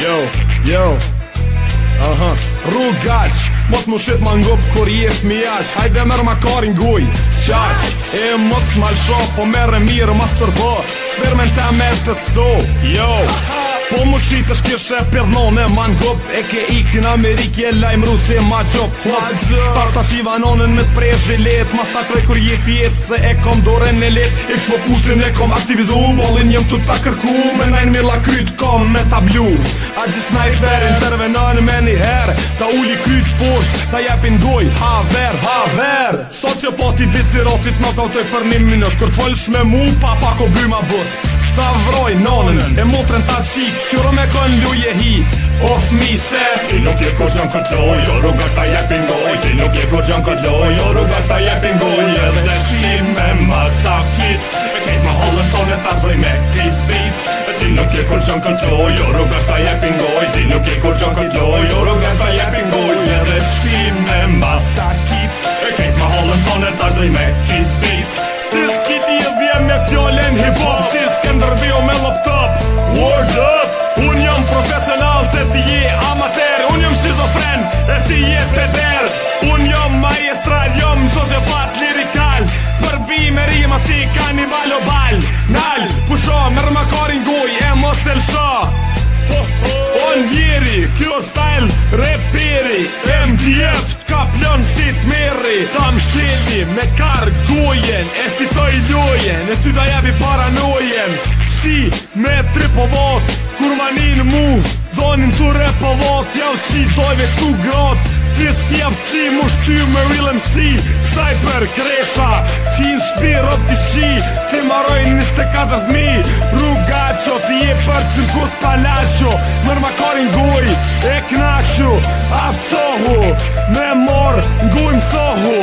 Yo Rrugaq, mos më shit ma ngup kur jef mi aq. Hajde merë ma karin guj, s'qaq. E mos ma lsho, po merë mirë, mas tërbo. Spermenta me të sto, yo. Po më shit është kishe pjedhnone ma ngup. E ke ikin Amerikje, lajmru se ma gjop. Sa sta qiva nonën me t'prej zhilet. Masakroj kur jef jet, se e kom dore në let. E kës fokusin e kom aktivizu. Mollin jem tu ta kërku. Me najnë mirë la kryt kom me tablu. A gjithë sniper intervenon me një her. Ta uli kryt posht, ta jepin goj. Haver Sociopati bici rotit në t'autoj për 1 minut. Kër t'folsh me mu, pa ko by ma but. Ta vroj nonën, e motren ta qik. Qyro me kon luje hi, of mi se. Ti nuk je kur gjën këtë loj, jo rrugas ta jepin goj. Ti nuk je kur gjën këtë loj, jo rrugas ta jepin goj. Edhe shtim me masakit, e kejt ma hollën tonë ta rëzoj me krit bit. Ti nuk je kur gjën këtë loj, jo rrugas ta jepin goj. Ti nuk je kur gjën këtë loj, jo rrugas ta jepin goj. Edhe shtim me masakit, e kejt ma hollën tonë ta rëzoj me krit bit. Ti s'kiti e vje me fjollen hip-hop, si s'këndërbio me laptop. Word up! Unë jam profesional se ti je amater. Unë jam shizofren e ti je peder. Unë jam maestral, jam sociopat lirikal. Përbi me rima si kanibal o bal. Nal, pusho, mërë ma karin guj e mos e lsho. O njeri, kjo style reperi. MDF t'ka plon si t'meri. Ta mshili me kar gojen, e fitoj lojen, e ty da jebi paranojen. Shti me tripovat, kur manin mu, zonin t'u repovat. Jau qi dojve t'u grot, ti s'kjef qi mu shty me Real MC. Sniper kresha, ti në shpi rob t'i shi. Ti maroj 24.000, rrugaqo, ti je për cirkus palacio. Mërë ma karin guj, e knaqo, aftsohu, me mor, nguj msohu.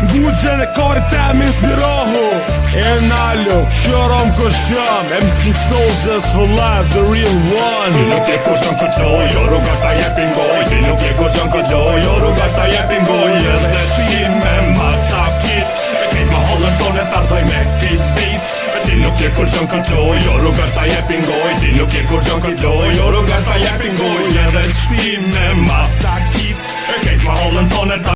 Ngujën e karit e m'inspirohu. E nalo, qërom këshëm, MC Soldiers for life, the real one. Ti nuk je kur gjën këtë loj, jo rrugas ta jepin goj. Ti nuk je kur gjën këtë loj, jo rrugas ta jepin goj. Edhe shtim me masakit, e kejt ma hollën tonë ta rëzoj me krit bit. Ti nuk je kur gjën këtë loj, jo rrugas ta jepin goj. Ti nuk je kur gjën këtë loj, jo rrugas ta jepin goj. Edhe shtim me masakit, e kejt ma hollën tonë ta